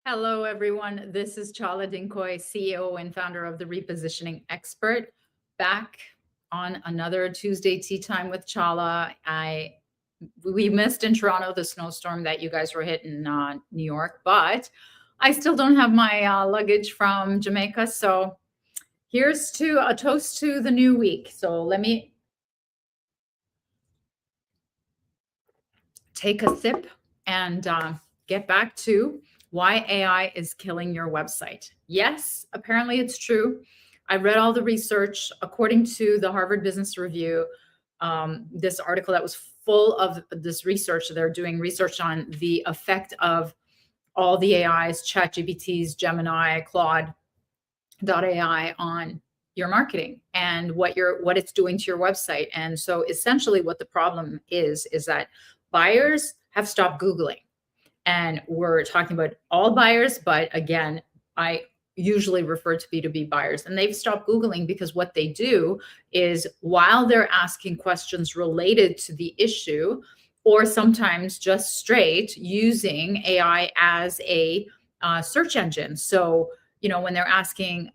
Hello, everyone. This is Chala Dincoy, CEO and founder of the Repositioning Expert, back on another Tuesday tea time with Chala. We missed in Toronto the snowstorm that you guys were hitting in New York, but I still don't have my luggage from Jamaica. So here's to a toast to the new week. So let me take a sip and get back to why AI is killing your website. Yes, apparently it's true. I read all the research. According to the Harvard Business Review, this article that was full of this research, they're doing research on the effect of all the AIs, ChatGPTs, Gemini, Claude, AI on your marketing and what it's doing to your website. And so essentially what the problem is that buyers have stopped Googling. And we're talking about all buyers, but again, I usually refer to B2B buyers, and they've stopped Googling because what they do is while they're asking questions related to the issue, or sometimes just straight using AI as a search engine. So, when they're asking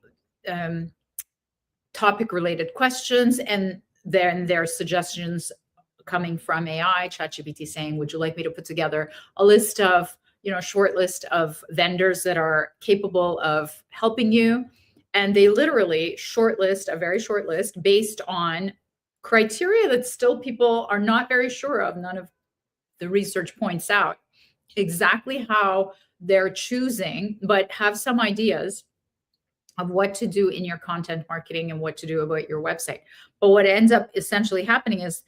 topic related questions, and then their suggestions coming from AI, ChatGPT saying, would you like me to put together a list of, short list of vendors that are capable of helping you? And they literally shortlist a very short list based on criteria that still people are not very sure of. None of the research points out exactly how they're choosing, but have some ideas of what to do in your content marketing and what to do about your website. But what ends up essentially happening is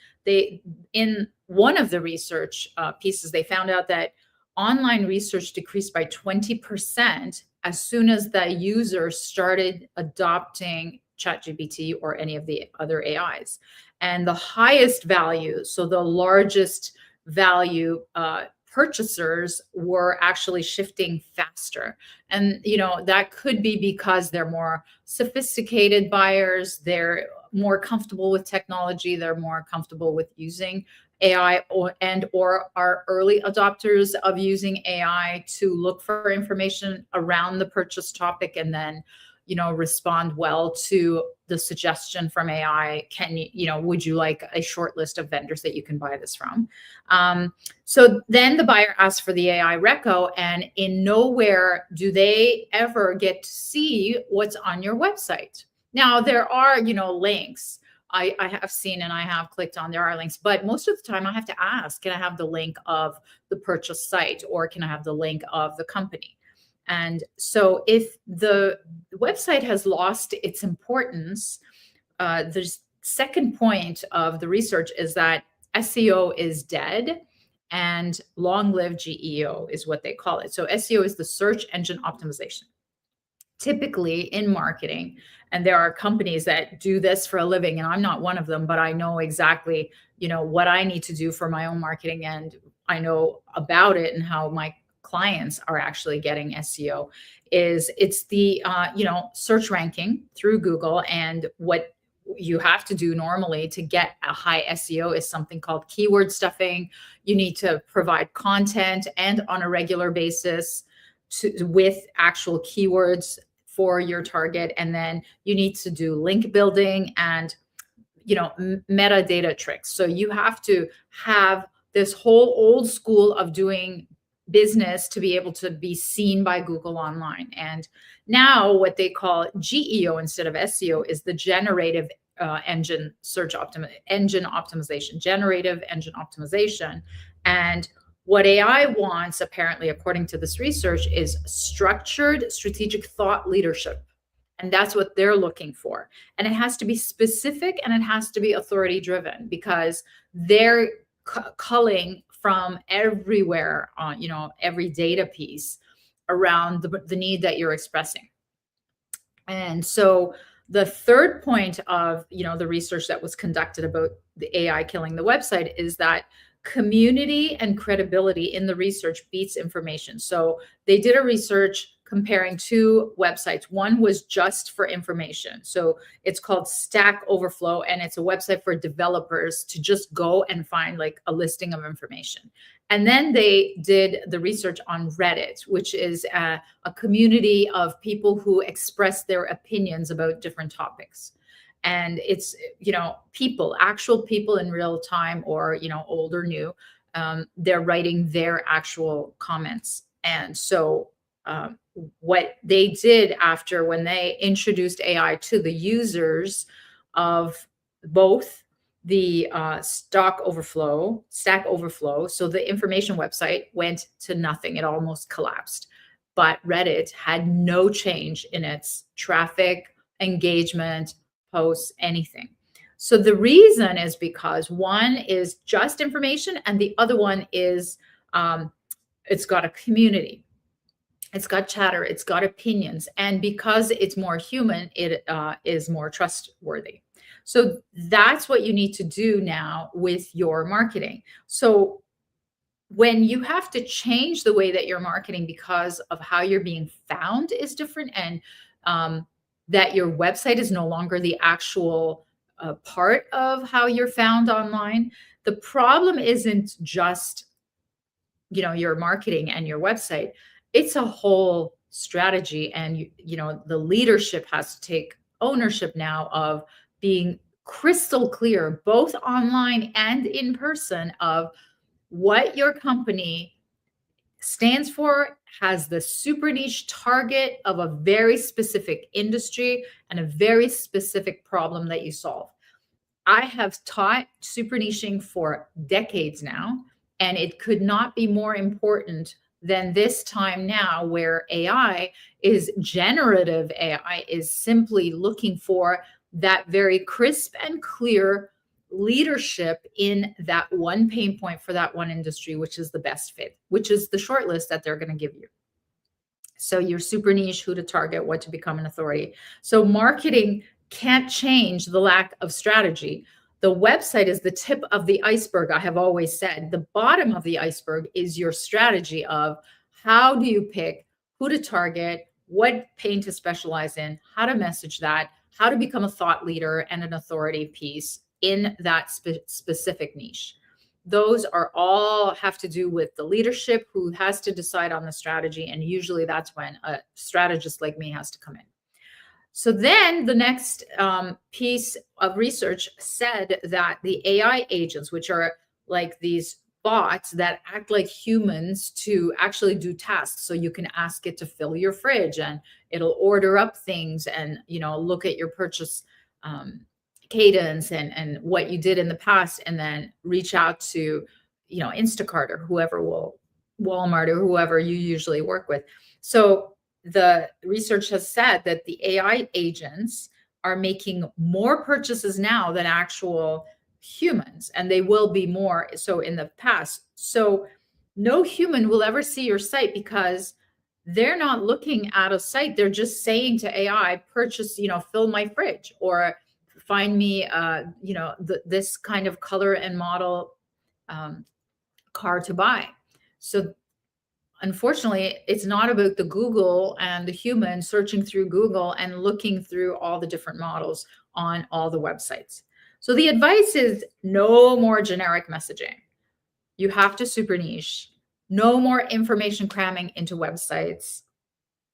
in one of the research pieces, they found out that online research decreased by 20% as soon as the user started adopting ChatGPT or any of the other AIs. And the highest value, so the largest value purchasers were actually shifting faster. And that could be because they're more sophisticated buyers, they're more comfortable with technology, they're more comfortable with using AI, or are early adopters of using AI to look for information around the purchase topic, and then respond well to the suggestion from AI. Would you like a short list of vendors that you can buy this from? So then the buyer asks for the AI reco, and in nowhere do they ever get to see what's on your website. Now there are, links. I have seen and I have clicked on, there are links, but most of the time I have to ask, can I have the link of the purchase site, or can I have the link of the company? And so if the website has lost its importance, the second point of the research is that SEO is dead, and long live GEO is what they call it. So SEO is the search engine optimization. Typically in marketing, and there are companies that do this for a living, and I'm not one of them, but I know exactly, what I need to do for my own marketing, and I know about it and how my clients are actually getting SEO. It's the search ranking through Google, and what you have to do normally to get a high SEO is something called keyword stuffing. You need to provide content and on a regular basis with actual keywords for your target, and then you need to do link building and metadata tricks. So you have to have this whole old school of doing business to be able to be seen by Google online. And now what they call GEO instead of SEO is the generative engine optimization, generative engine optimization. And what AI wants, apparently, according to this research, is structured strategic thought leadership. And that's what they're looking for. And it has to be specific, and it has to be authority driven, because they're culling from everywhere on, every data piece around the need that you're expressing. And so the third point of, the research that was conducted about the AI killing the website is that community and credibility in the research beats information. So they did a research comparing two websites. One was just for information. So it's called Stack Overflow, and it's a website for developers to just go and find like a listing of information. And then they did the research on Reddit, which is a community of people who express their opinions about different topics. And it's, people, actual people in real time, or, old or new, they're writing their actual comments. And so what they did after, when they introduced AI to the users of both the Stack Overflow, so the information website went to nothing. It almost collapsed. But Reddit had no change in its traffic, engagement, posts, anything. So the reason is because one is just information, and the other one is it's got a community. It's got chatter, it's got opinions, and because it's more human, it is more trustworthy. So that's what you need to do now with your marketing. So when you have to change the way that you're marketing because of how you're being found is different, and that your website is no longer the actual part of how you're found online, the problem isn't just your marketing and your website. It's a whole strategy, and the leadership has to take ownership now of being crystal clear, both online and in person, of what your company stands for, has the super niche target of a very specific industry and a very specific problem that you solve. I have taught super niching for decades now, and it could not be more important than this time now, where generative AI is simply looking for that very crisp and clear leadership in that one pain point for that one industry, which is the best fit, which is the short list that they're going to give you. So your super niche, who to target, what to become an authority. So marketing can't change the lack of strategy. The website is the tip of the iceberg. I have always said the bottom of the iceberg is your strategy of how do you pick who to target, what pain to specialize in, how to message that, how to become a thought leader and an authority piece in that specific niche. Those are all have to do with the leadership, who has to decide on the strategy. And usually that's when a strategist like me has to come in. So then the next piece of research said that the AI agents, which are like these bots that act like humans to actually do tasks. So you can ask it to fill your fridge, and it'll order up things, and look at your purchase cadence and what you did in the past, and then reach out to Instacart or Walmart or whoever you usually work with. So the research has said that the AI agents are making more purchases now than actual humans, and they will be more so in the past. So no human will ever see your site, because they're not looking at a site. They're just saying to AI, purchase, fill my fridge, or find me, this kind of color and model car to buy. So unfortunately, it's not about the Google and the human searching through Google and looking through all the different models on all the websites. So the advice is no more generic messaging. You have to super niche. No more information cramming into websites.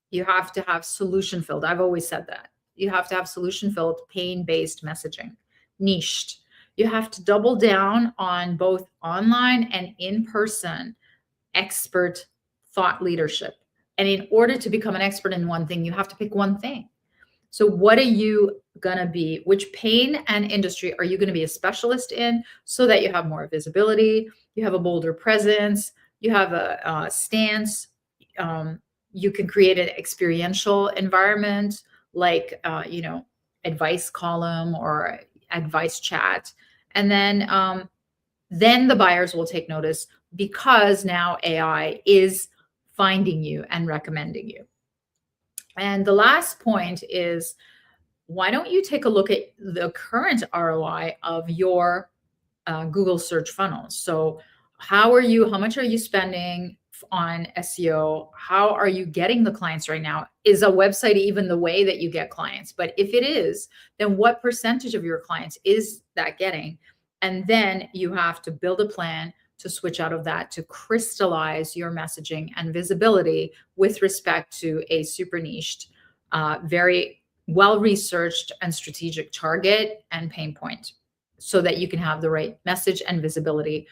You have to have solution filled. I've always said that. You have to have solution filled, pain-based messaging, niched. You have to double down on both online and in-person expert thought leadership. And in order to become an expert in one thing, you have to pick one thing. So what are you going to be? Which pain and industry are you going to be a specialist in, so that you have more visibility, you have a bolder presence, you have a stance, you can create an experiential environment like, advice column or advice chat. And then the buyers will take notice, because now AI is finding you and recommending you. And the last point is, why don't you take a look at the current ROI of your Google search funnels? So how much are you spending on SEO? How are you getting the clients right now? Is a website even the way that you get clients? But if it is, then what percentage of your clients is that getting? And then you have to build a plan to switch out of that, to crystallize your messaging and visibility with respect to a super niched, very well researched and strategic target and pain point, so that you can have the right message and visibility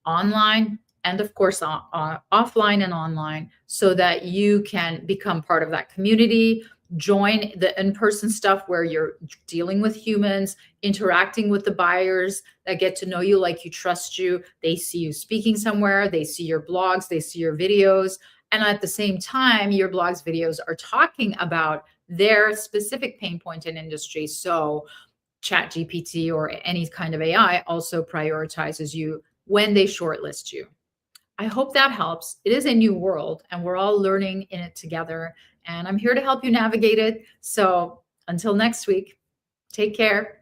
online, and of course offline and online, so that you can become part of that community, join the in-person stuff where you're dealing with humans, interacting with the buyers that get to know you, like you, trust you. They see you speaking somewhere, they see your blogs, they see your videos, and at the same time your blogs, videos are talking about their specific pain point in industry. So ChatGPT or any kind of AI also prioritizes you when they shortlist you. I hope that helps. It is a new world and we're all learning in it together. And I'm here to help you navigate it. So until next week, take care.